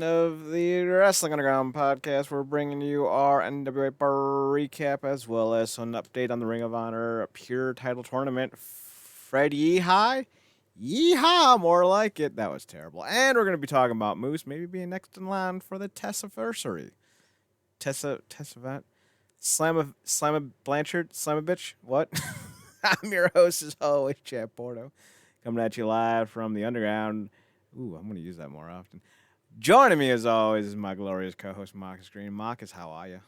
Of the Wrestling Underground podcast, we're bringing you our NWA Powerr recap as well as an update on the Ring of Honor Pure Title Tournament. Fred Yeehaw? Yeehaw, more like it. That was terrible. And we're going to be talking about Moose maybe being next in line for the Tessiversary. Tessavat? Slamma Blanchard? Slamma bitch? What? I'm your host as always, Chad Porto. Coming at you live from the Underground. Ooh, I'm going to use that more often. Joining me, as always, is my glorious co-host, Marcus Green. Marcus, how are you?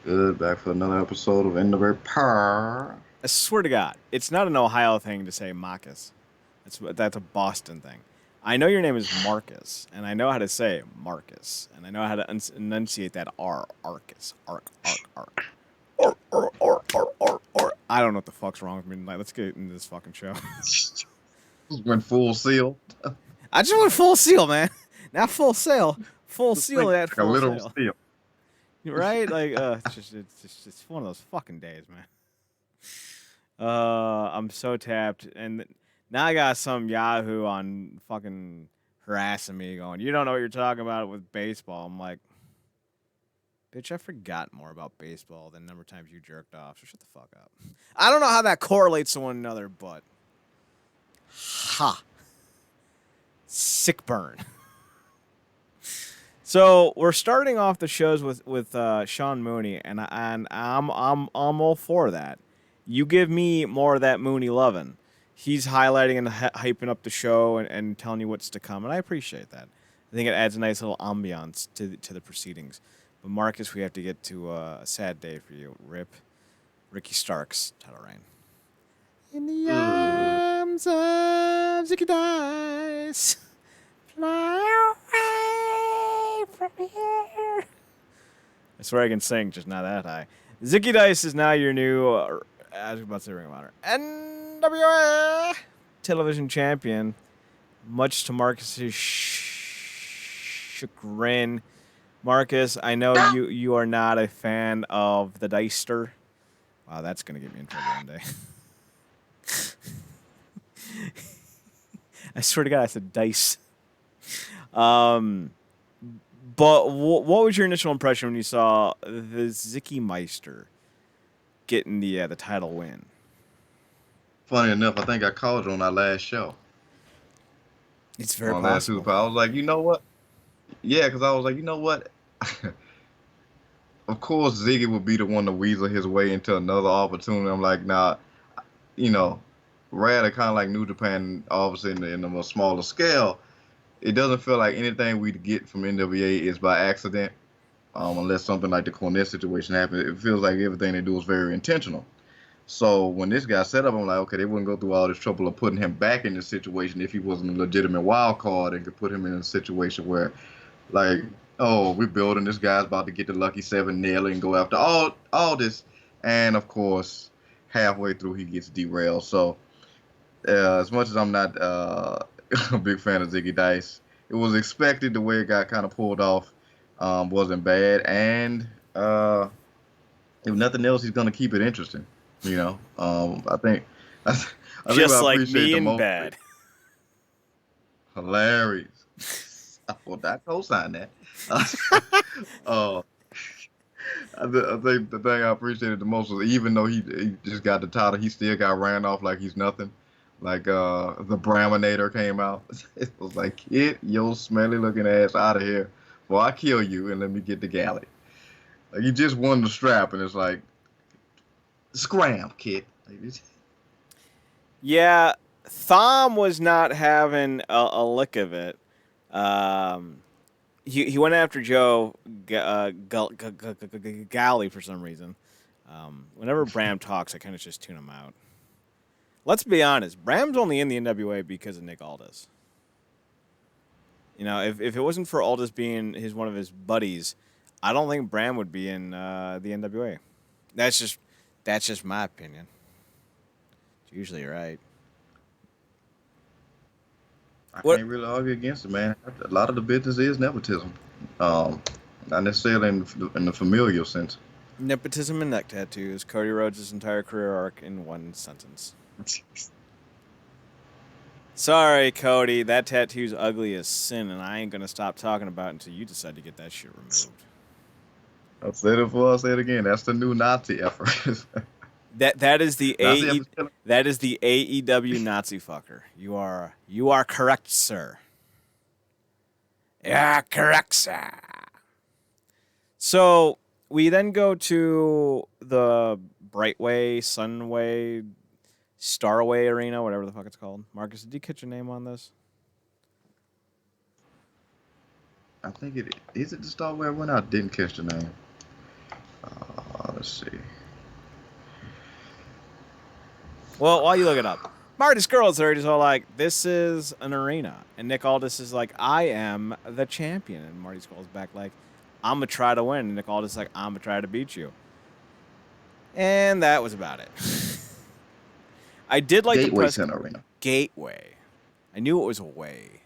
Good, back for another episode of NWA Powerr. I swear to God, it's not an Ohio thing to say Marcus. That's a Boston thing. I know your name is Marcus, and I know how to say Marcus, and I know how to enunciate that R, Arcus, arc. I don't know what the fuck's wrong with me tonight. Let's get into this fucking show. Went full seal. I just went full seal, man. Not full sail. Full seal at full a literal sail. seal. Right? Like, it's one of those fucking days, man. I'm so tapped, and now I got some Yahoo on fucking harassing me, going, "You don't know what you're talking about with baseball." I'm like, bitch, I forgot more about baseball than the number of times you jerked off. So shut the fuck up. I don't know how that correlates to one another, but sick burn. So we're starting off the shows with Sean Mooney, and I'm all for that. You give me more of that Mooney loving. He's highlighting and hyping up the show and telling you what's to come, and I appreciate that. I think it adds a nice little ambiance to the proceedings. But Marcus, we have to get to a sad day for you. Rip Ricky Stark's title reign. In the arms of Zicky Dice, fly away from here. I swear I can sing, just not that high. Zicky Dice is now your new, I was about to say Ring of Honor, NWA television champion, much to Marcus's chagrin. Marcus, I know you are not a fan of the Dicester. Wow, that's going to get me in trouble one day. I swear to God, I said dice. But what was your initial impression when you saw the Ziggy Meister getting the title win? Funny enough, I think I called it on our last show. It's very possible. I was like, you know what? Yeah, because I was like, you know what? Of course, Ziggy would be the one to weasel his way into another opportunity. I'm like, nah, rather kind of like New Japan, obviously in a smaller scale, it doesn't feel like anything we get from NWA is by accident, unless something like the Cornette situation happens. It feels like everything they do is very intentional. So when this guy set up, I'm like, okay, they wouldn't go through all this trouble of putting him back in this situation if he wasn't a legitimate wild card and could put him in a situation where, like, oh, we're building, this guy's about to get the Lucky Seven, nail it, and go after all this. And, of course, halfway through, he gets derailed. So as much as I'm not a big fan of Zicky Dice, it was expected the way it got kind of pulled off. Wasn't bad. And if nothing else, he's going to keep it interesting. I think Just I like appreciate me the in most. bed. Hilarious. I will not co-sign that. I think the thing I appreciated the most was even though he just got the title, he still got ran off like he's nothing. Like the Braminator came out. It was like, get your smelly looking ass out of here before I kill you and let me get the galley. Like, he just won the strap and it's like, scram, kid. Yeah, Thom was not having a lick of it. He went after Joe Galley for some reason. Whenever Bram talks, I kind of just tune him out. Let's be honest, Bram's only in the NWA because of Nick Aldis. If it wasn't for Aldis being one of his buddies, I don't think Bram would be in the NWA. That's just my opinion. It's usually right. I can't really argue against it, man. A lot of the business is nepotism. Not necessarily in the familial sense. Nepotism and neck tattoos. Cody Rhodes' entire career arc in one sentence. Sorry, Cody. That tattoo's ugly as sin, and I ain't gonna stop talking about it until you decide to get that shit removed. I said it before, I'll say it again. That's the new Nazi effort. That is the Nazi effort. that is the AEW Nazi fucker. You are correct, sir. Yeah, correct, sir. So we then go to the Brightway, Sunway, Starway Arena, whatever the fuck it's called. Marcus, did you catch your name on this? I think it is it the Star where when I didn't catch the name. Let's see. Well, while you look it up, Marty's girls are just all like, "This is an arena," and Nick Aldis is like, "I am the champion," and Marty Scurll's back like, "I'm gonna try to win," and Nick Aldis is like, "I'm gonna try to beat you," and that was about it. I did like Gateway the press Center Arena. Gateway. I knew it was a way.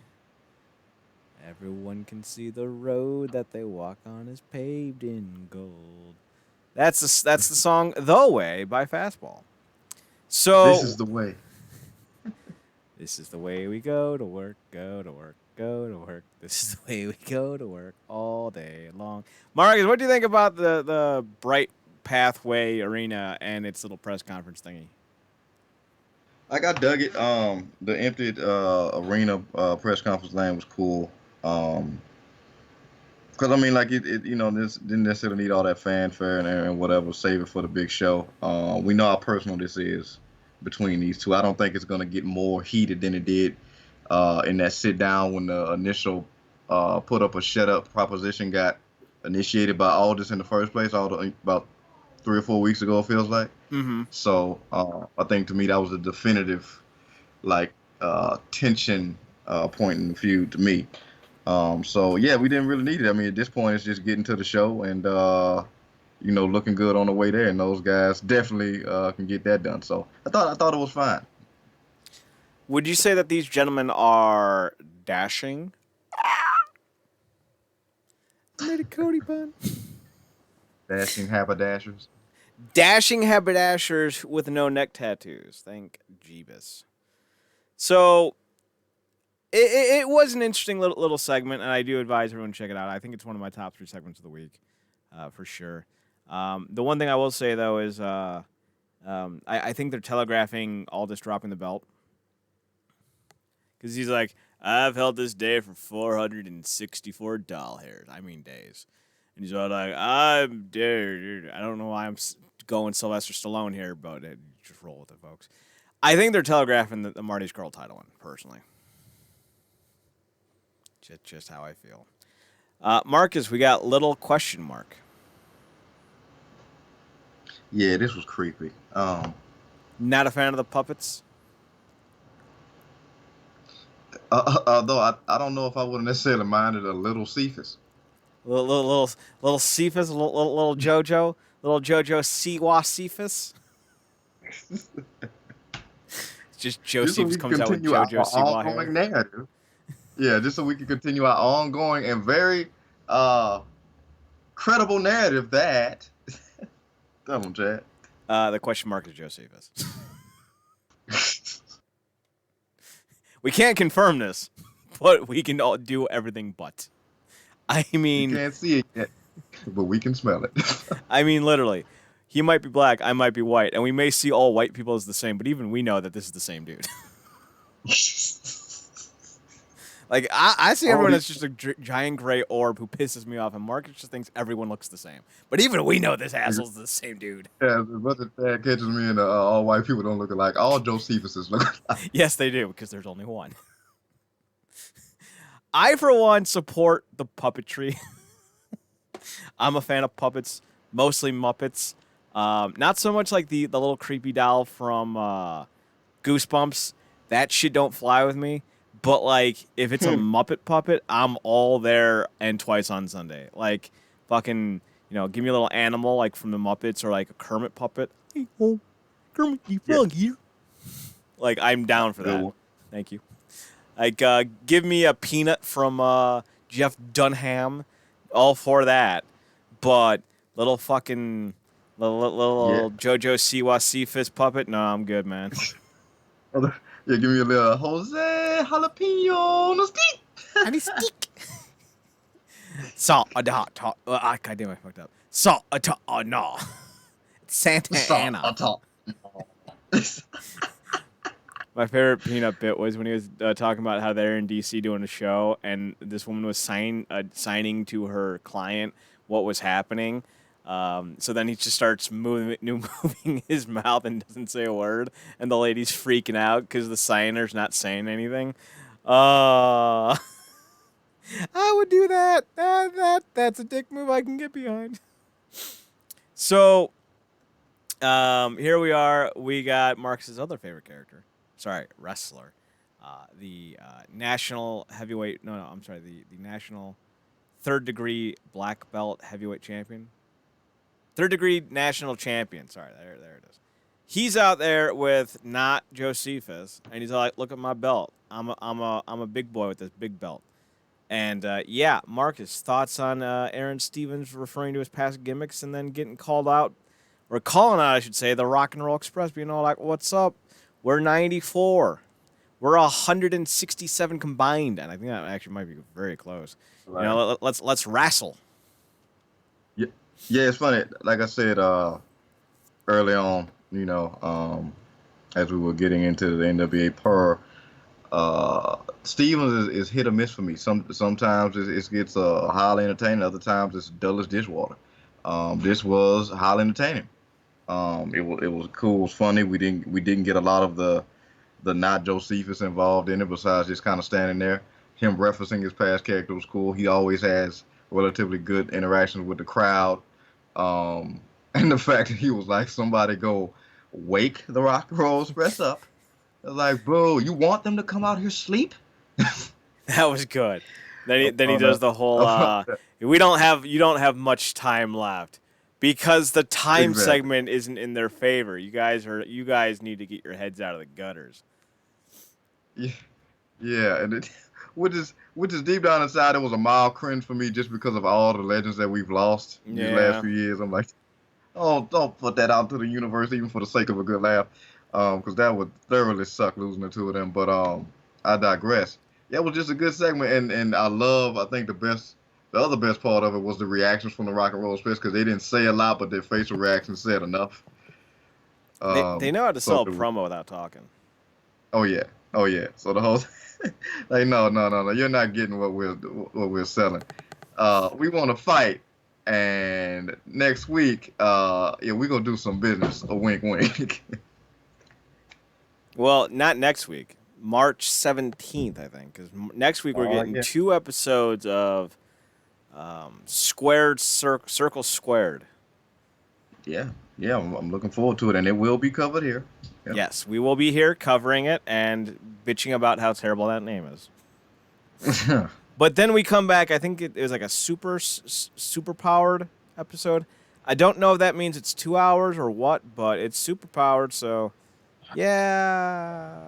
Everyone can see the road that they walk on is paved in gold. That's the song "The Way" by Fastball. So This is the way. This is the way we go to work, go to work, go to work. This is the way we go to work all day long. Marcus, what do you think about the Bright Pathway Arena and its little press conference thingy? I dug it. The emptied arena press conference lane was cool. Because I mean, like it this didn't necessarily need all that fanfare and whatever. Save it for the big show. We know how personal this is between these two. I don't think it's gonna get more heated than it did in that sit down when the initial put up a shut up proposition got initiated by Aldis in the first place. About 3 or 4 weeks ago, it feels like. Mm-hmm. So I think to me that was a definitive like tension point in the feud to me. So yeah, we didn't really need it. I mean, at this point, it's just getting to the show and looking good on the way there, and those guys definitely can get that done. So I thought it was fine. Would you say that these gentlemen are dashing? Made a Cody pun. Dashing haberdashers. Dashing haberdashers with no neck tattoos. Thank Jeebus. So it was an interesting little segment, and I do advise everyone to check it out. I think it's one of my top 3 segments of the week, for sure. The one thing I will say, though, is I think they're telegraphing Aldis dropping the belt. Because he's like, "I've held this day for 464 days. And he's all like, "I'm dead." I don't know why I'm going Sylvester Stallone here, but just roll with it, folks. I think they're telegraphing the Marty Scurll title one, personally. Just how I feel. Marcus, we got little question mark. Yeah, this was creepy. Not a fan of the puppets? Although I don't know if I would have necessarily minded a little Cephas. Little Cephas, little JoJo, little JoJo Siwa Cephas. It's just Josephus comes out with JoJo Siwa hair. Narrative. Yeah, just so we can continue our ongoing and very credible narrative that. Tell them, Chad. The question mark is Josephus. We can't confirm this, but we can all do everything but. I mean... You can't see it yet, but we can smell it. I mean, literally. He might be black, I might be white, and we may see all white people as the same, but even we know that this is the same dude. Like, I see everyone as just a giant gray orb who pisses me off, and Marcus just thinks everyone looks the same. But even we know this asshole's the same dude. Yeah, but that catches me and all white people don't look alike. All Josephuses look alike. Yes, they do, because there's only one. I, for one, support the puppetry. I'm a fan of puppets, mostly Muppets. Not so much like the little creepy doll from Goosebumps. That shit don't fly with me. But, like, if it's a Muppet puppet, I'm all there and twice on Sunday. Like, fucking, give me a little animal, like, from the Muppets, or, like, a Kermit puppet. Hey, oh, Kermit the Frog here. Like, I'm down for that. Thank you. Like, give me a Peanut from Jeff Dunham. All for that. But little fucking, little JoJo Siwa Cephas puppet? No, I'm good, man. Well, Yeah, give me a little Jose jalapeno on the stick. Honey stick. Salt a dot. God damn, I fucked up. Salt a dot. Oh no. Santa Salt Ana. on top. My favorite peanut bit was when he was talking about how they're in DC doing a show, and this woman was signing to her client what was happening. So then he just starts moving his mouth and doesn't say a word, and the lady's freaking out because the signer's not saying anything. I would do that. That's a dick move I can get behind. So here we are. We got Marcus's other favorite character. Sorry, wrestler. The national heavyweight. No, I'm sorry. The national third degree black belt heavyweight champion. Third degree national champion. Sorry, there it is. He's out there with not Josephus, and he's like, "Look at my belt. I'm a big boy with this big belt." And yeah, Marcus, thoughts on Aaron Stevens referring to his past gimmicks and then getting called out, or calling out, I should say, the Rock and Roll Express, being all like, "What's up? We're 94. We're 167 combined," and I think that actually might be very close. Right. You know, let's wrestle. Yeah, it's funny. Like I said early on, as we were getting into the NWA Powerr, Stevens is hit or miss for me. Sometimes it gets highly entertaining. Other times it's dull as dishwater. This was highly entertaining. It was cool. It was funny. We didn't get a lot of the not Josephus involved in it. Besides just kind of standing there, him referencing his past character was cool. He always has relatively good interactions with the crowd. And the fact that he was like, somebody go wake the Rock and Roll Express up. Like, bro, you want them to come out here sleep? That was good. Then he does the whole you don't have much time left because the time segment isn't in their favor. You guys need to get your heads out of the gutters. Yeah, and which is deep down inside, it was a mild cringe for me just because of all the legends that we've lost these last few years. I'm like, oh, don't put that out to the universe even for the sake of a good laugh, because that would thoroughly suck losing the two of them. But I digress. Yeah, it was just a good segment, and I think the other best part of it was the reactions from the Rock and Roll Express, because they didn't say a lot, but their facial reactions said enough. They know how to sell a promo without talking. Oh yeah. So the whole like, no, you're not getting what we're selling. We want to fight, and next week, we're gonna do some business. A wink, wink. Well, not next week. March 17th, I think, because next week we're getting 2 episodes of Circle Squared. Yeah, I'm looking forward to it, and it will be covered here. Yeah. Yes, we will be here covering it and bitching about how terrible that name is. But then we come back. I think it was like a super powered episode. I don't know if that means it's 2 hours or what, but it's super powered. So, yeah.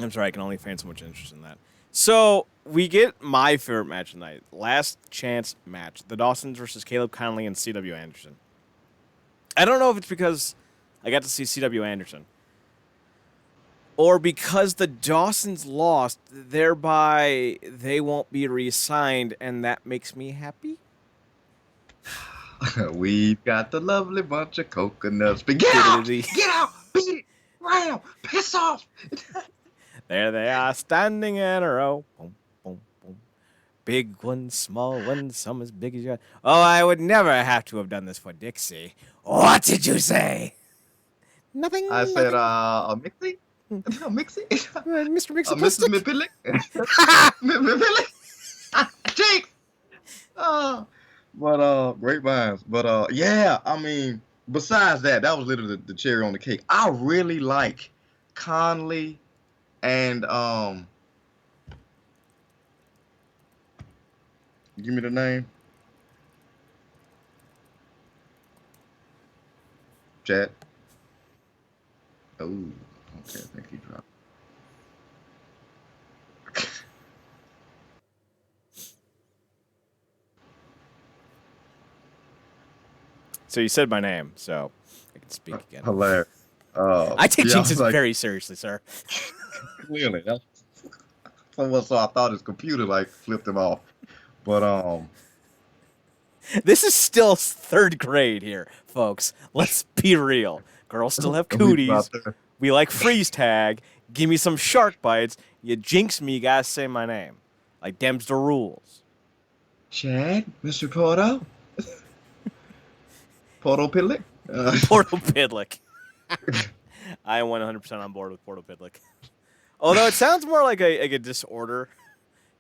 I'm sorry, I can only feign so much interest in that. So we get my favorite match tonight, last chance match: the Dawsons versus Caleb Konley and CW Anderson. I don't know if it's because I got to see CW Anderson, or because the Dawsons lost, thereby they won't be re-signed, and that makes me happy. We've got the lovely bunch of coconuts. But get out! Get out! Beat! Ram! Piss off! There they are, standing in a row. Boom, boom, boom. Big one, small one, some as big as you. Oh, I would never have to have done this for Dixie. What did you say? Nothing. I said, a Mixie? A Mixie? Mr. Mixie Mr. Mipillick? Mipillick? Jake! But great minds. But yeah, I mean, besides that was literally the cherry on the cake. I really like Konley and give me the name. Chat. Oh, okay, I think he dropped. So you said my name, so I can speak again. Hilarious. I take yeah, I jinxes was like, very seriously, sir. clearly. So I thought his computer like flipped him off. But This is still 3rd grade here, folks. Let's be real. Girls still have we about cooties. there. We like freeze tag. Give me some shark bites. You jinx me, you gotta say my name. Like, dem's the rules. Chad, Mr. Porto, Porto Pidlick. Porto Pidlick. I am 100% on board with Porto Pidlick. Although it sounds more like a disorder.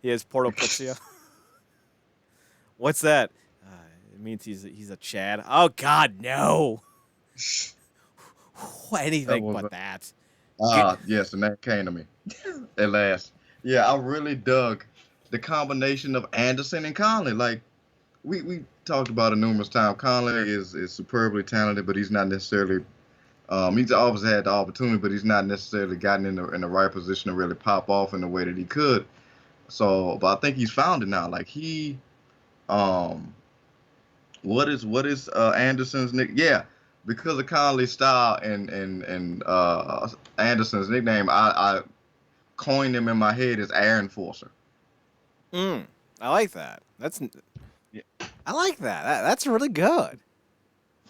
He has portoplexia. What's that? It means he's a Chad. Oh God, no. Anything but that. Yes, and that came to me at last. Yeah, I really dug the combination of Anderson and Konley. Like we talked about it numerous times. Konley is superbly talented, but he's not necessarily. He's always had the opportunity, but he's not necessarily gotten in the right position to really pop off in the way that he could. So, but I think he's found it now. Like he, what is Anderson's nick? Yeah, because of Conley's style and Anderson's nickname, I coined him in my head as Air Enforcer. I like that. Yeah. I like that. That's really good.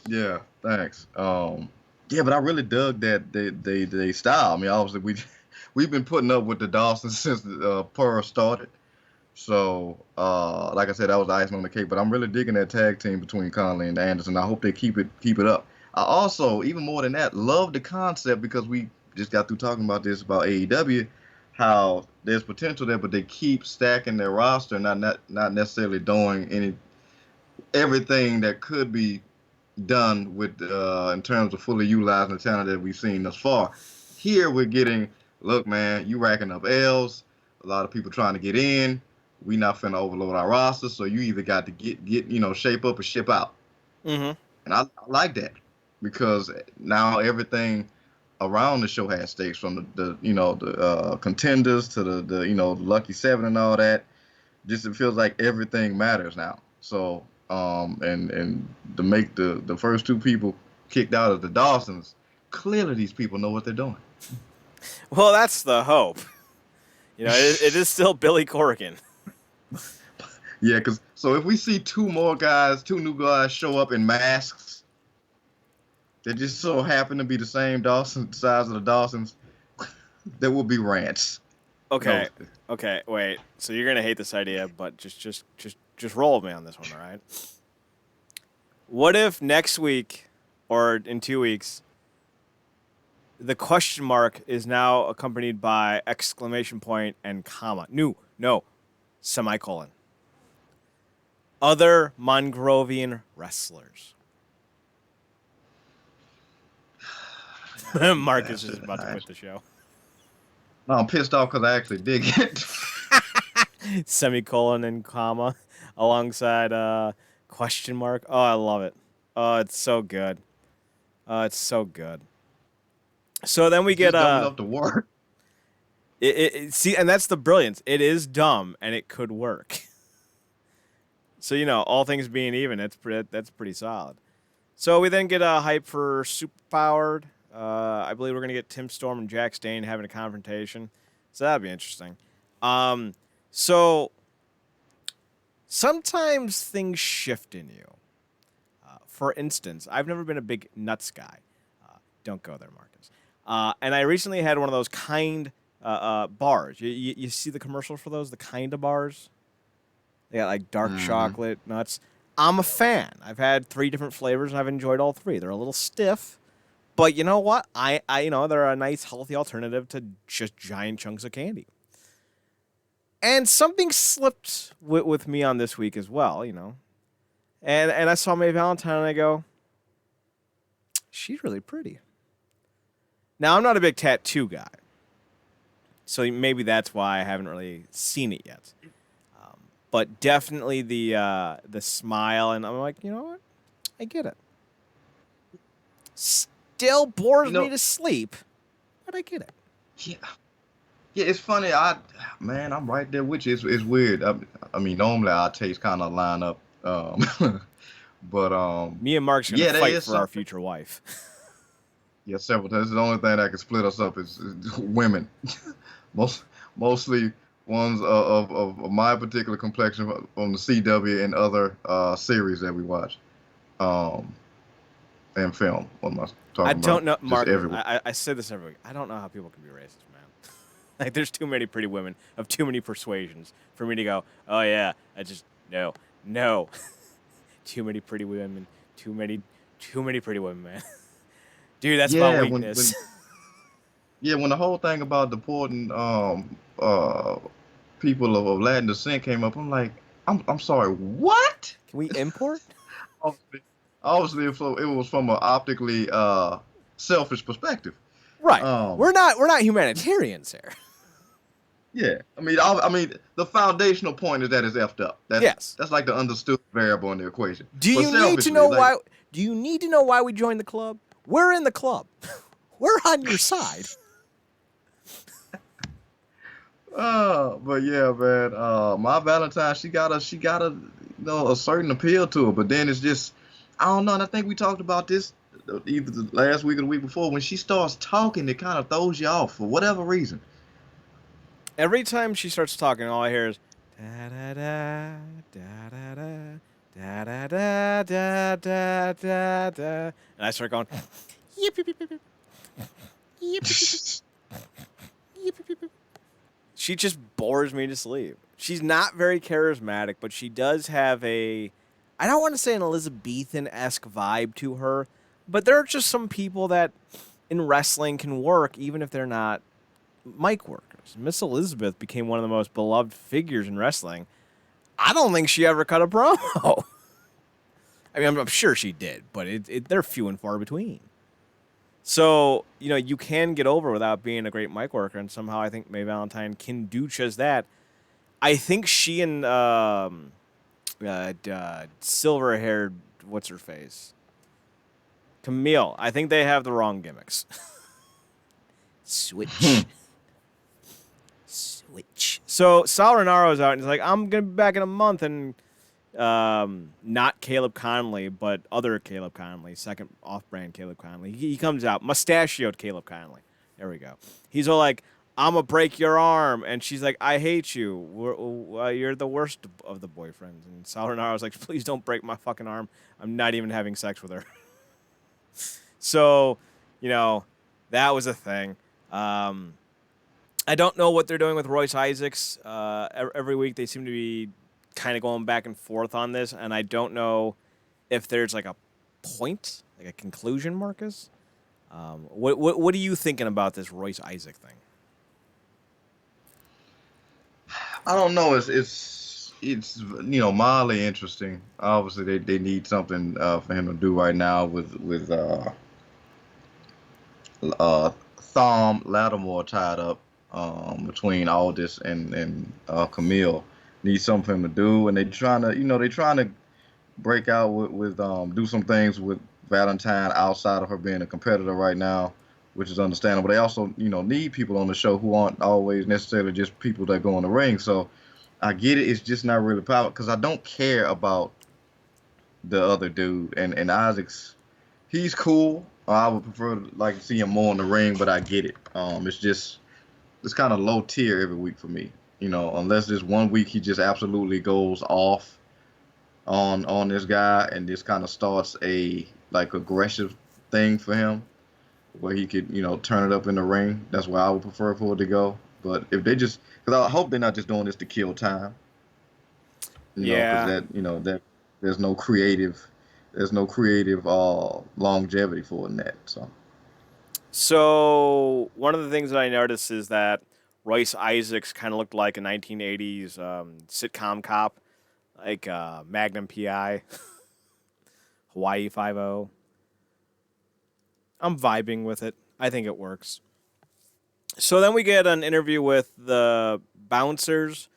Yeah, thanks. Yeah, but I really dug that they style. I mean, obviously we've been putting up with the Dawsons since Powerr started. So, like I said, that was the icing on the cake. But I'm really digging that tag team between Konley and Anderson. I hope they keep it up. I also, even more than that, love the concept because we just got through talking about this about AEW, how there's potential there, but they keep stacking their roster, not necessarily doing everything that could be done with in terms of fully utilizing the talent that we've seen thus far. Here we're getting, look, man, you racking up L's. A lot of people trying to get in. We not finna overload our roster, so you either got to get shape up or ship out. Mm-hmm. And I like that because now everything around the show has stakes, from the contenders to the lucky seven and all that. Just it feels like everything matters now. So and to make the first 2 people kicked out of the Dawsons, clearly these people know what they're doing. Well, that's the hope. It is still Billy Corgan. Yeah, so if we see 2 new guys show up in masks that just so happen to be the same size of the Dawsons, there will be rants. Okay. No. Okay, wait. So you're gonna hate this idea, but just roll with me on this one, all right? What if next week or in 2 weeks the question mark is now accompanied by exclamation point and comma? No, semicolon. Other Mongrovian wrestlers. Marcus is about to quit the show. No, I'm pissed off because I actually dig it. Semicolon and comma alongside question mark. Oh, I love it. Oh, it's so good. It's so good. So then we get dumb enough to work. See, and that's the brilliance. It is dumb, and it could work. So all things being even, that's pretty solid. So we then get a hype for Superpowered. I believe we're gonna get Tim Storm and Jack Stane having a confrontation. So that'd be interesting. So sometimes things shift in you. For instance, I've never been a big nuts guy. Don't go there, Marcus. And I recently had one of those kind bars. You see the commercials for those? The kind of bars? They got like dark chocolate nuts. I'm a fan. I've had 3 different flavors, and I've enjoyed all 3. They're a little stiff, but you know what? I they're a nice, healthy alternative to just giant chunks of candy. And something slipped with me on this week as well, And I saw Mae Valentine, and I go, she's really pretty. Now, I'm not a big tattoo guy, so maybe that's why I haven't really seen it yet. But definitely the smile, and I'm like, you know what? I get it. Still bores me to sleep, but I get it. Yeah, it's funny. I'm right there with you. It's weird. I mean, normally our tastes kind of line up, but me and Mark's gonna fight for our future wife. Yeah, several times. The only thing that can split us up is women. Most mostly ones of my particular complexion from the CW and other series that we watch. Um, and film. What am I I talking about? don't know, Just Marcus. everywhere. I say this every week. I don't know how people can be racist, man. Like, there's too many pretty women of too many persuasions for me to go, oh yeah, I just no, no. Too many pretty women, too many pretty women, man. Dude, that's my Yeah, weakness. when the whole thing about deporting people of Latin descent came up, I'm like, I'm sorry, what? Can we import? Obviously, obviously it was from an optically selfish perspective. Right. Um, We're not humanitarians here. yeah, I mean, the foundational point is that it's effed up. Yes. That's like the understood variable in the equation. Do But you need to selfishly, know like, why? Do you need to know why we joined the club? We're in the club. We're on your side. but yeah, man. My Valentine, she got a a certain appeal to her, but then it's just, I don't know. And I think we talked about this either the last week or the week before. When she starts talking, it kind of throws you off for whatever reason. Every time she starts talking, all I hear is da da da da da da da da da da da da da, and I start going. Yip, yip, yip, yip, yip. Yip, yip, yip, yip, yip, yip, yip. She just bores me to sleep. She's not very charismatic, but she does have a, I don't want to say an Elizabethan-esque vibe to her, but there are just some people that in wrestling can work even if they're not mic workers. Miss Elizabeth became one of the most beloved figures in wrestling. I don't think she ever cut a promo. I mean, I'm sure she did, but they're few and far between. So, you can get over without being a great mic worker, and somehow I think Mae Valentine can do just that. I think she and silver-haired, what's her face? Camille. I think they have the wrong gimmicks. Switch. Switch. So Sal Renaro's out, and he's like, I'm going to be back in a month, and not Caleb Conley, but other Caleb Conley, second off-brand Caleb Conley. He comes out, mustachioed Caleb Conley. There we go. He's all like, I'm going to break your arm. And she's like, I hate you. You're the worst of the boyfriends. And Sal Renaro's like, please don't break my fucking arm. I'm not even having sex with her. So, that was a thing. I don't know what they're doing with Royce Isaacs. Every week they seem to be kind of going back and forth on this, and I don't know if there's like a point, like a conclusion, Marcus. What are you thinking about this Royce Isaac thing? I don't know. It's mildly interesting. Obviously, they need something for him to do right now with Thom Lattimore tied up between Aldis and Camille. Need something for him to do, and they trying to break out with do some things with Valentine outside of her being a competitor right now, which is understandable. They also need people on the show who aren't always necessarily just people that go in the ring. So I get it. It's just not really power because I don't care about the other dude and Isaacs. He's cool. I would prefer to like see him more in the ring, but I get it. It's kind of low tier every week for me. Unless there's one week he just absolutely goes off on this guy and this kind of starts a like aggressive thing for him where he could turn it up in the ring. That's where I would prefer for it to go. But if they just, because I hope they're not just doing this to kill time. Because Yeah. that there's no creative longevity for it in that. So one of the things that I noticed is that Royce Isaacs kind of looked like a 1980s sitcom cop, like Magnum PI, Hawaii Five-0. I'm vibing with it. I think it works. So then we get an interview with the Bouncers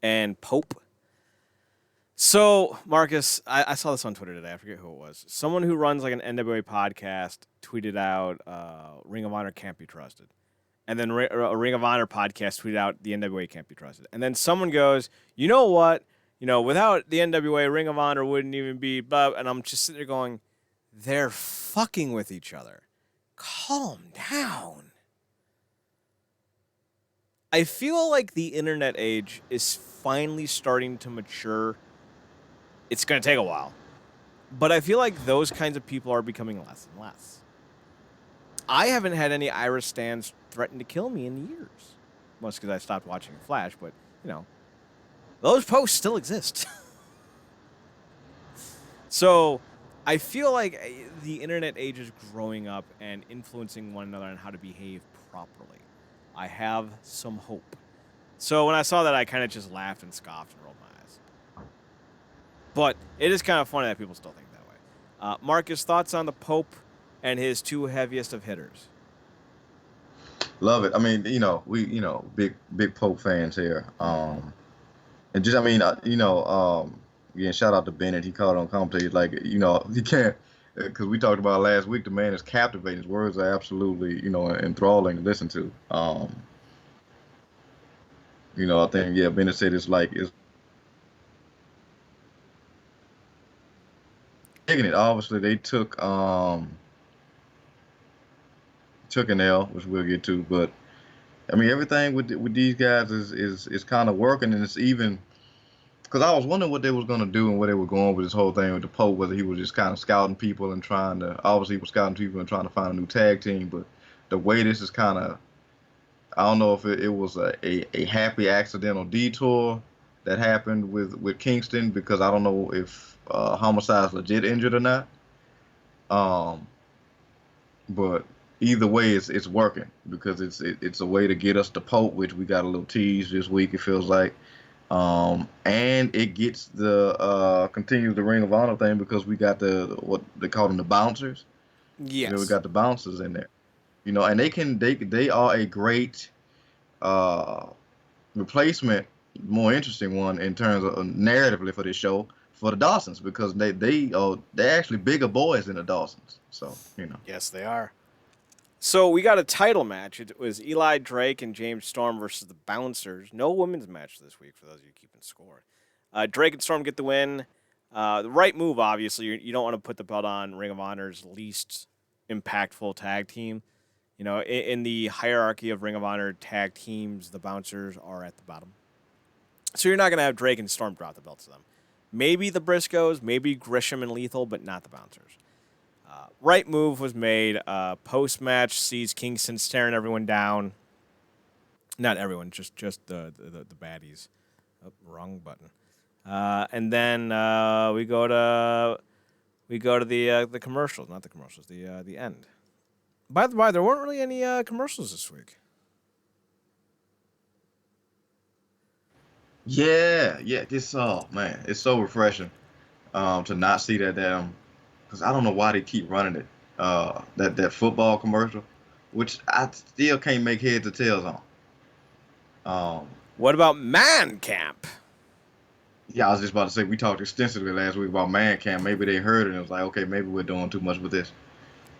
and Pope. So, Marcus, I saw this on Twitter today. I forget who it was. Someone who runs like an NWA podcast tweeted out Ring of Honor can't be trusted. And then a Ring of Honor podcast tweeted out the NWA can't be trusted. And then someone goes, you know what? Without the NWA, Ring of Honor wouldn't even be... Blah. And I'm just sitting there going, they're fucking with each other. calm down. I feel like the internet age is finally starting to mature. It's going to take a while. But I feel like those kinds of people are becoming less and less. I haven't had any Irish stands threaten to kill me in years. Mostly because I stopped watching Flash, but, those posts still exist. So I feel like the internet age is growing up and influencing one another on how to behave properly. I have some hope. So when I saw that, I kind of just laughed and scoffed and rolled my eyes. But it is kind of funny that people still think that way. Marcus, thoughts on the Pope and his two heaviest of hitters? Love it. I mean, we, big Pope fans here. And just, I mean, again, shout out to Bennett. He called on commentators like, you can't, because we talked about last week. The man is captivating. His words are absolutely, enthralling to listen to. I think Bennett said it's taking it. Obviously, they took an L, which we'll get to, but I mean, everything with these guys is kind of working, and it's even because I was wondering what they was gonna do and where they were going with this whole thing with the Pope, whether he was just kind of scouting people and obviously he was scouting people and trying to find a new tag team, but the way this is kind of, I don't know if it was a happy accidental detour that happened with Kingston, because I don't know if Homicide's legit injured or not. But either way, it's working, because it's a way to get us the Pope, which we got a little tease this week, it feels like. And it gets continues the Ring of Honor thing, because we got what they call them, the bouncers. Yes. We got the bouncers in there. And they are a great replacement, more interesting one in terms of narratively for this show, for the Dawsons, because they're actually bigger boys than the Dawsons. So, Yes, they are. So we got a title match. It was Eli Drake and James Storm versus the Bouncers. No women's match this week, for those of you keeping score. Drake and Storm get the win. The right move, obviously. You don't want to put the belt on Ring of Honor's least impactful tag team. In the hierarchy of Ring of Honor tag teams, the Bouncers are at the bottom. So you're not going to have Drake and Storm drop the belts to them. Maybe the Briscoes, maybe Grisham and Lethal, but not the Bouncers. Right move was made. Post-match sees Kingston staring everyone down. Not everyone, just the baddies. Oh, wrong button. And then we go to the commercials, not the commercials, the end. By the way, there weren't really any commercials this week. Yeah. Man, it's so refreshing to not see that damn, because I don't know why they keep running it. That football commercial, which I still can't make heads or tails on. What about Man Camp? Yeah, I was just about to say, we talked extensively last week about Man Camp. Maybe they heard it and it was like, okay, maybe we're doing too much with this.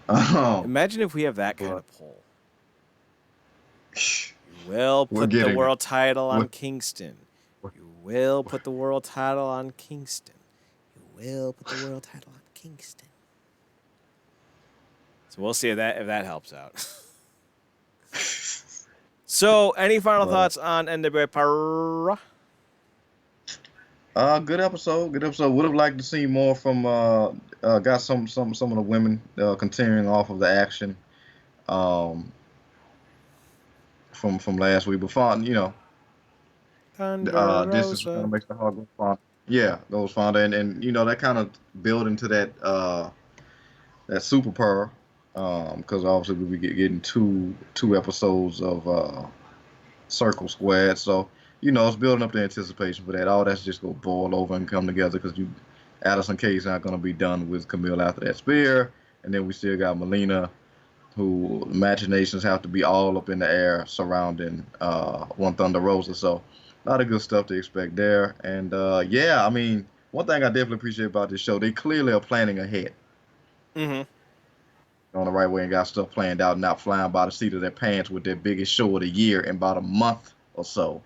Imagine if we have that kind of poll. You will put the world title on Kingston. You will put the world title on Kingston. You will put the world title on Kingston. So we'll see if that helps out. So, any final thoughts on NWA Powerr? Good episode. Would have liked to see more from. Got some of the women continuing off of the action, from last week. But fun, this is kind of makes the hard go fun. Yeah, goes fun, and that kind of build into that super power, because obviously we be getting two episodes of Circle Squad, so. It's building up the anticipation for that. All that's just going to boil over and come together, because Addison K's not going to be done with Camille after that spear. And then we still got Melina, who imaginations have to be all up in the air surrounding One Thunder Rosa. So a lot of good stuff to expect there. And I mean, one thing I definitely appreciate about this show, they clearly are planning ahead. Mm-hmm. On the right way and got stuff planned out, not flying by the seat of their pants with their biggest show of the year in about a month or so.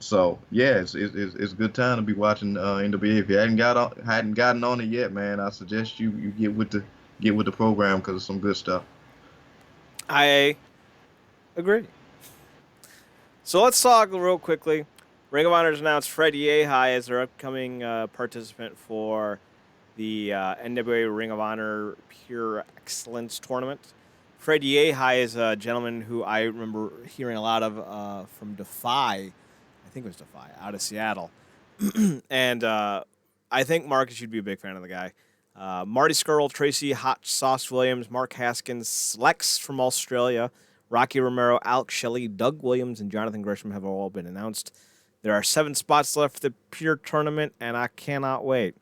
So yeah, it's a good time to be watching NWA. If you hadn't gotten on it yet, man, I suggest you get with get with the program because it's some good stuff. I agree. So let's talk real quickly. Ring of Honor has announced Fred Yehi as their upcoming participant for the NWA Ring of Honor Pure Excellence Tournament. Fred Yehi is a gentleman who I remember hearing a lot of from Defy. I think it was Defy, out of Seattle. And I think Marcus, you'd be a big fan of the guy. Marty Skrull, Tracy Hot Sauce Williams, Mark Haskins, Lex from Australia, Rocky Romero, Alex Shelley, Doug Williams, and Jonathan Gresham have all been announced. There are 7 spots left for the Pure Tournament, and I cannot wait.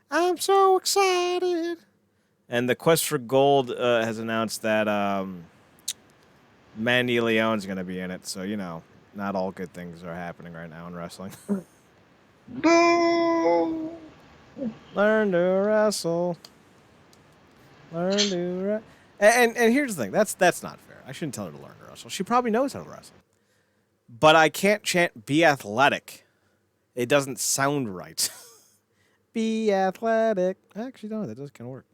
I'm so excited. And the Quest for Gold has announced that Mandy Leon's going to be in it. So, not all good things are happening right now in wrestling. No. Learn to wrestle. Learn to wrestle. And here's the thing. That's not fair. I shouldn't tell her to learn to wrestle. She probably knows how to wrestle. But I can't chant be athletic. It doesn't sound right. Be athletic. Actually, no, that does kind of work.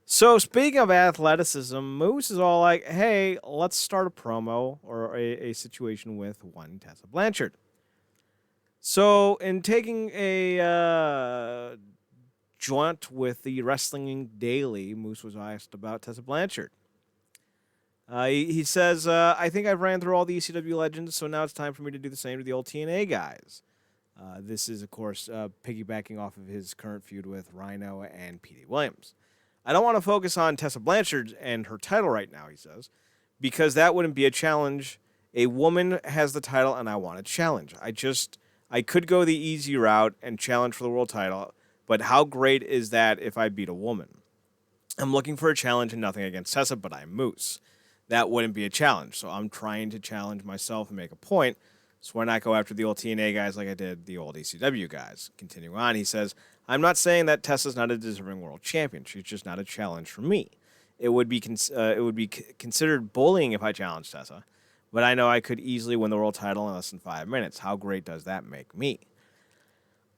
So, speaking of athleticism, Moose is all like, hey, let's start a promo or a situation with one Tessa Blanchard. So, in taking a jaunt with the Wrestling Daily, Moose was asked about Tessa Blanchard. He says, I think I've ran through all the ECW legends, so now it's time for me to do the same to the old TNA guys. This is, of course, piggybacking off of his current feud with Rhino and P.D. Williams. I don't want to focus on Tessa Blanchard and her title right now, he says, because that wouldn't be a challenge. A woman has the title, and I want a challenge. I could go the easy route and challenge for the world title, but how great is that if I beat a woman? I'm looking for a challenge and nothing against Tessa, but I'm Moose. That wouldn't be a challenge, so I'm trying to challenge myself and make a point. So why not go after the old TNA guys like I did the old ECW guys? Continuing on, he says, I'm not saying that Tessa's not a deserving world champion. She's just not a challenge for me. It would be considered bullying if I challenged Tessa, but I know I could easily win the world title in less than 5 minutes. How great does that make me?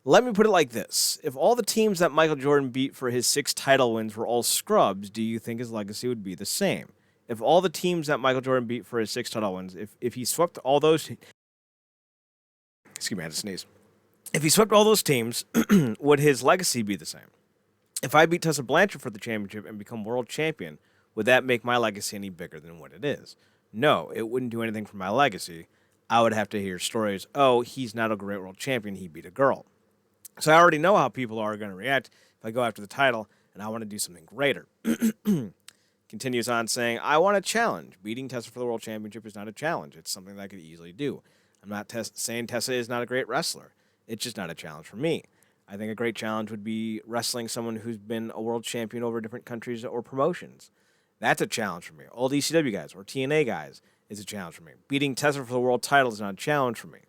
Let me put it like this. If all the teams that Michael Jordan beat for his 6 title wins were all scrubs, do you think his legacy would be the same? If all the teams that Michael Jordan beat for his 6 title wins, if he swept all those... Excuse me, I had to sneeze. If he swept all those teams, would his legacy be the same? If I beat Tessa Blanchard for the championship and become world champion, would that make my legacy any bigger than what it is? No, it wouldn't do anything for my legacy. I would have to hear stories, oh, he's not a great world champion, he beat a girl. So I already know how people are going to react if I go after the title, and I want to do something greater. Continues on saying, I want a challenge. Beating Tessa for the world championship is not a challenge. It's something that I could easily do. I'm not saying Tessa is not a great wrestler. It's just not a challenge for me. I think a great challenge would be wrestling someone who's been a world champion over different countries or promotions. That's a challenge for me. Old ECW guys or TNA guys is a challenge for me. Beating Tessa for the world title is not a challenge for me.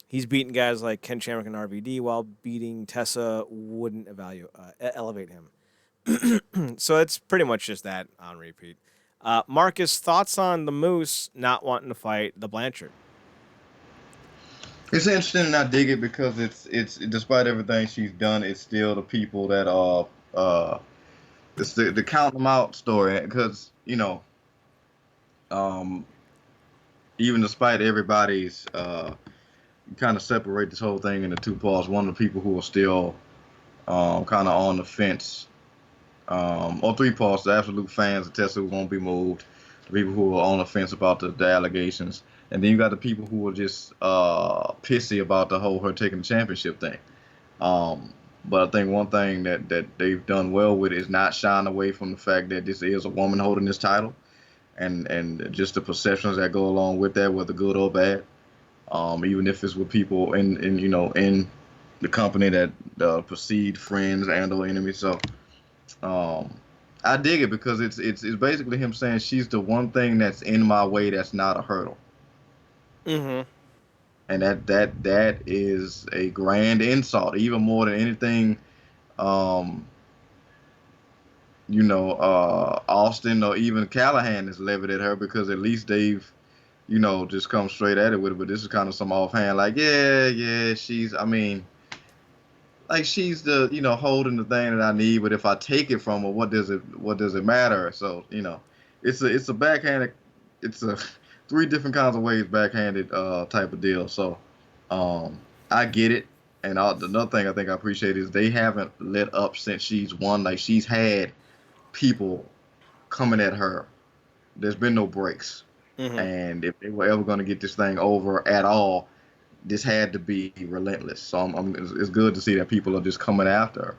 He's beaten guys like Ken Shamrock and RVD, while beating Tessa wouldn't elevate him. So it's pretty much just that on repeat. Marcus, thoughts on the Moose not wanting to fight the Blanchard? It's interesting and I dig it because it's despite everything she's done, it's still the people that are it's the count them out story because even despite everybody's kind of separate this whole thing into 2 parts. One of the people who are still kind of on the fence, or 3 parts, the absolute fans of Tessa who won't be moved, the people who are on the fence about the allegations, and then you got the people who are just pissy about the whole her taking the championship thing. But I think one thing that they've done well with is not shying away from the fact that this is a woman holding this title, and just the perceptions that go along with that, whether good or bad. Even if it's with people in the company that perceived friends and or enemies. So I dig it because it's basically him saying she's the one thing that's in my way that's not a hurdle. Mm-hmm. And that is a grand insult, even more than anything. Austin or even Callahan is levied at her because at least they've just come straight at it with it. But this is kind of some offhand, like, yeah, she's, I mean, like she's the holding the thing that I need, but if I take it from her, what does it matter? So it's a backhanded, it's a three different kinds of ways backhanded type of deal. So I get it, and another thing I think I appreciate is they haven't let up since she's won. Like she's had people coming at her. There's been no breaks, Mm-hmm. and if they were ever going to get this thing over at all, this had to be relentless. So it's good to see that people are just coming after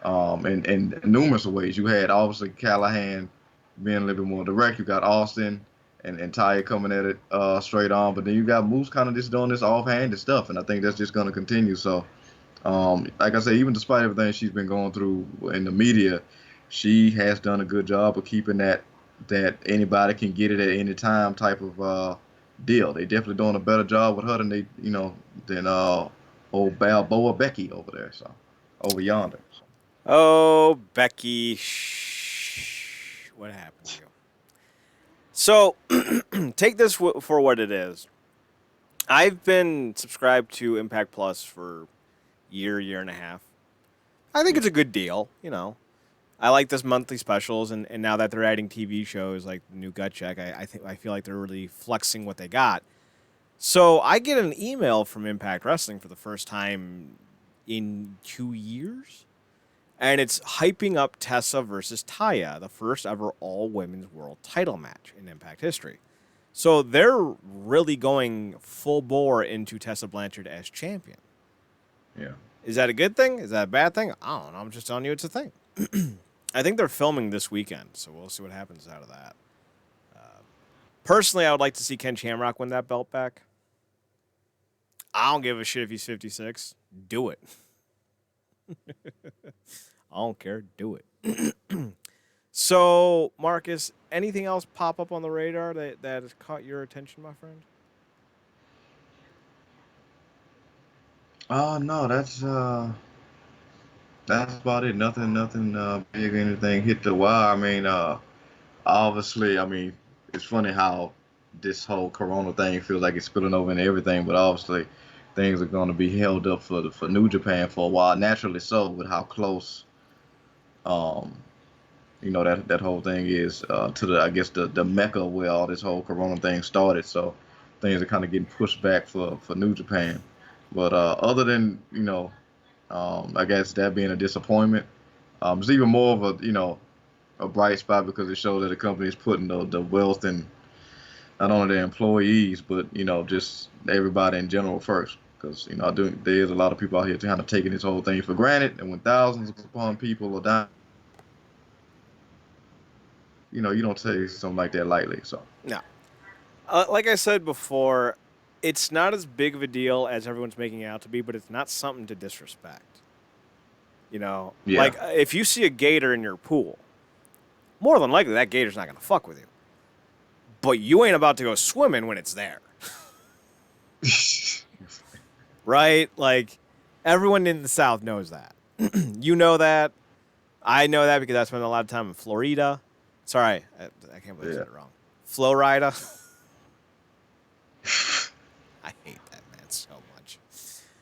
her. In numerous ways. You had obviously Callahan being a little bit more direct. You got Austin and Ty coming at it straight on, but then you got Moose kind of just doing this offhanded stuff, and I think that's just going to continue. So, like I say, even despite everything she's been going through in the media, she has done a good job of keeping that anybody can get it at any time type of deal. They definitely doing a better job with her than old Balboa Becky over there. So over yonder. So. Oh, Becky, what happened to you? So, take this for what it is. I've been subscribed to Impact Plus for year and a half. I think it's a good deal, I like this monthly specials, and now that they're adding TV shows like the new Gut Check, I feel like they're really flexing what they got. So I get an email from Impact Wrestling for the first time in 2 years, and it's hyping up Tessa versus Taya, the first ever all-women's world title match in Impact history. So they're really going full bore into Tessa Blanchard as champion. Yeah. Is that a good thing? Is that a bad thing? I don't know. I'm just telling you it's a thing. I think they're filming this weekend, so we'll see what happens out of that. Personally, I would like to see Ken Shamrock win that belt back. I don't give a shit if he's 56. Do it. I don't care. Do it. So, Marcus, anything else pop up on the radar that has caught your attention, my friend? Oh no, that's about it. Nothing big or anything hit the wire. I mean, obviously, it's funny how this whole Corona thing feels like it's spilling over into everything, but obviously, things are going to be held up for New Japan for a while. Naturally, so with how close, that whole thing is to the I guess the mecca where all this whole Corona thing started. So things are kind of getting pushed back for New Japan. But other than I guess that being a disappointment. It's even more of a bright spot because it shows that the company is putting the wealth in not only their employees but just everybody in general first. Because there is a lot of people out here kind of taking this whole thing for granted, and when thousands upon people are dying, you don't take something like that lightly. So no, like I said before, it's not as big of a deal as everyone's making it out to be, but it's not something to disrespect. Yeah. Like if you see a gator in your pool, more than likely that gator's not going to fuck with you. But you ain't about to go swimming when it's there. Right? Like everyone in the South knows that. You know that. I know that because I spent a lot of time in Florida. Sorry, I can't believe I said it wrong. Florida. I hate that man so much.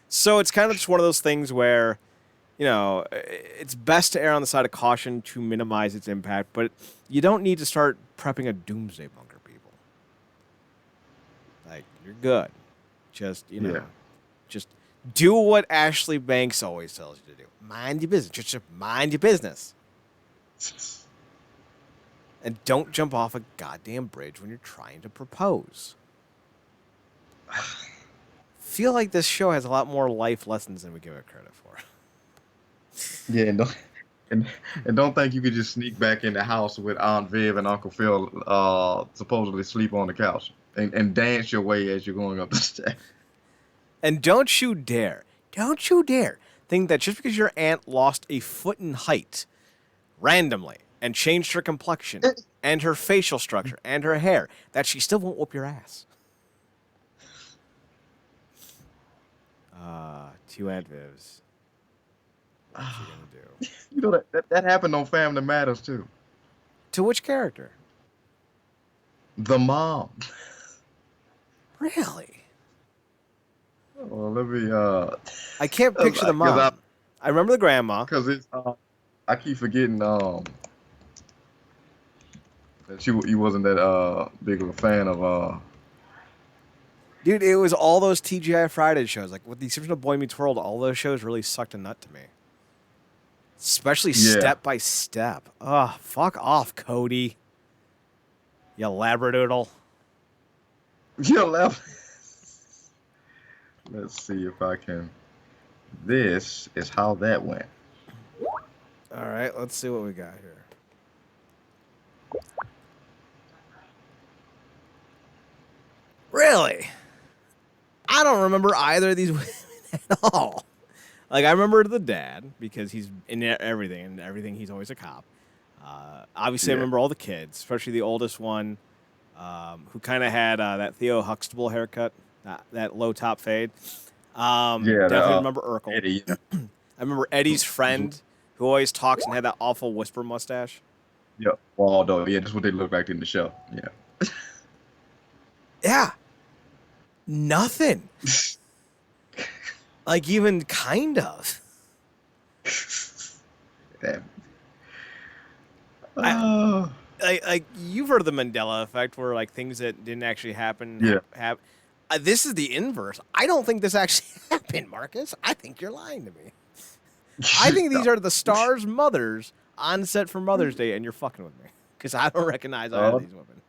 So it's kind of just one of those things where, it's best to err on the side of caution to minimize its impact, but you don't need to start prepping a doomsday bunker, people. Like, you're good. Just, just do what Ashley Banks always tells you to do. Mind your business. Just mind your business. And don't jump off a goddamn bridge when you're trying to propose. Feel like this show has a lot more life lessons than we give it credit for. Yeah, and don't think you could just sneak back in the house with Aunt Viv and Uncle Phil supposedly sleep on the couch and dance your way as you're going up the stairs. And don't you dare think that just because your aunt lost a foot in height randomly and changed her complexion and her facial structure and her hair, that she still won't whoop your ass. Two Aunt Vivs. What you gonna do? That happened on Family Matters too. To which character? The mom. Really? Well, let me. I can't picture the mom. I remember the grandma. Because it's I keep forgetting that you wasn't that big of a fan of Dude, it was all those TGI Friday shows. Like, with the exception of Boy Meets World, all those shows really sucked a nut to me. Especially Step by Step. Oh, fuck off, Cody. You labradoodle. Yeah, Let's see if I can. This is how that went. All right, let's see what we got here. Really? I don't remember either of these women at all. Like, I remember the dad because he's in everything, and everything he's always a cop. Obviously, I remember all the kids, especially the oldest one, who kind of had that Theo Huxtable haircut, that low top fade. Definitely remember Urkel. Eddie. I remember Eddie's friend who always talks and had that awful whisper mustache. Yeah, Waldo. Yeah, that's what they look like in the show. Yeah. Yeah. Nothing. Like, even kind of. Damn. Like you've heard of the Mandela Effect, where like things that didn't actually happen happen. This is the inverse. I don't think this actually happened, Marcus. I think you're lying to me. I think these are the stars' mothers on set for Mother's Day, and you're fucking with me because I don't recognize either of these women.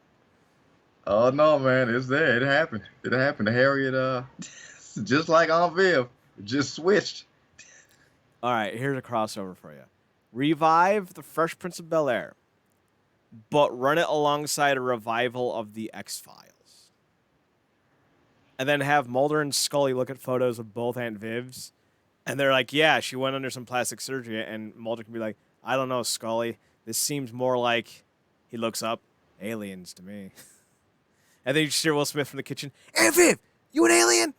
Oh no, man, it's there. It happened. It happened to Harriet. Just like Aunt Viv, it just switched. All right, here's a crossover for you. Revive the Fresh Prince of Bel-Air, but run it alongside a revival of the X-Files. And then have Mulder and Scully look at photos of both Aunt Vivs, and they're like, yeah, she went under some plastic surgery, and Mulder can be like, I don't know, Scully. This seems more like, he looks up, aliens to me. And then you just hear Will Smith from the kitchen, Aunt Viv, you an alien?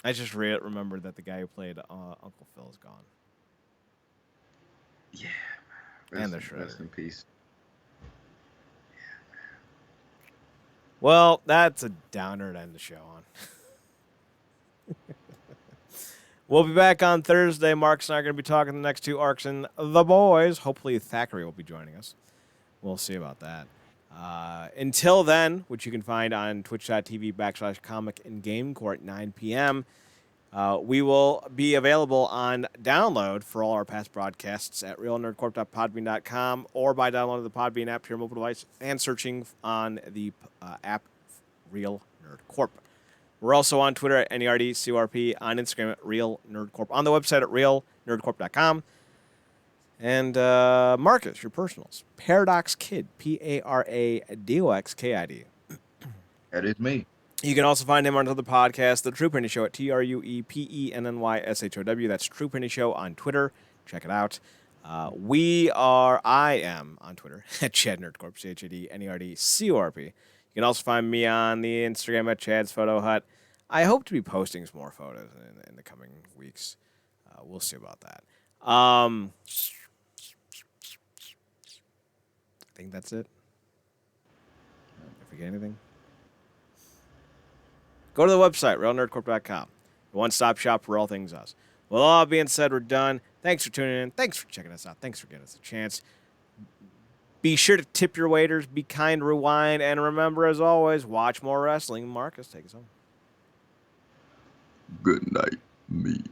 I just remembered that the guy who played Uncle Phil is gone. Yeah, man. And the Shredder. Rest in peace. Well, that's a downer to end the show on. We'll be back on Thursday. Marks and I are going to be talking the next two arcs in The Boys. Hopefully Thackeray will be joining us. We'll see about that. Until then, which you can find on twitch.tv/comic and GameCorp at 9 p.m., we will be available on download for all our past broadcasts at realnerdcorp.podbean.com or by downloading the Podbean app to your mobile device and searching on the app Real Nerd Corp. We're also on Twitter at NERDCORP, on Instagram at Real Nerd Corp, on the website at realnerdcorp.com. And Marcus, your personals. Paradox Kid, PARADOXKID. That is me. You can also find him on another podcast, The True Penny Show, at TRUEPENNYSHOW. That's True Penny Show on Twitter. Check it out. I am on Twitter at Chad Nerdcorp, CHADNERDCORP. You can also find me on the Instagram at Chad's Photo Hut. I hope to be posting some more photos in the coming weeks. We'll see about that. I think that's it. Did I forget anything? Go to the website, realnerdcorp.com. The one-stop shop for all things us. With all being said, we're done. Thanks for tuning in. Thanks for checking us out. Thanks for giving us a chance. Be sure to tip your waiters, be kind, rewind, and remember, as always, watch more wrestling. Marcus, take us home. Good night, me.